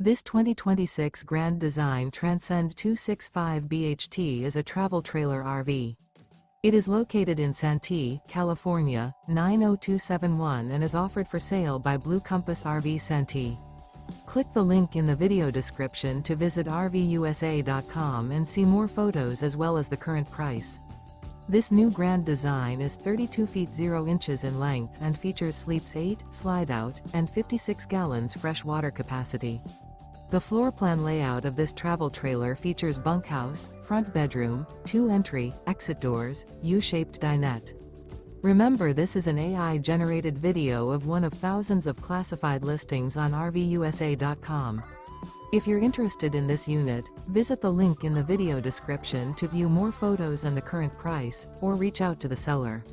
This 2026 Grand Design Transcend 265 BHT is a travel trailer RV. It is located in Santee, California, 90271 and is offered for sale by Blue Compass RV Santee. Click the link in the video description to visit RVUSA.com and see more photos as well as the current price. This new Grand Design is 32 feet 0 inches in length and features sleeps 8, slide-out, and 56 gallons fresh water capacity. The floor plan layout of this travel trailer features bunkhouse, front bedroom, 2 entry, exit doors, U-shaped dinette. Remember, this is an AI-generated video of one of thousands of classified listings on RVUSA.com. If you're interested in this unit, visit the link in the video description to view more photos and the current price, or reach out to the seller.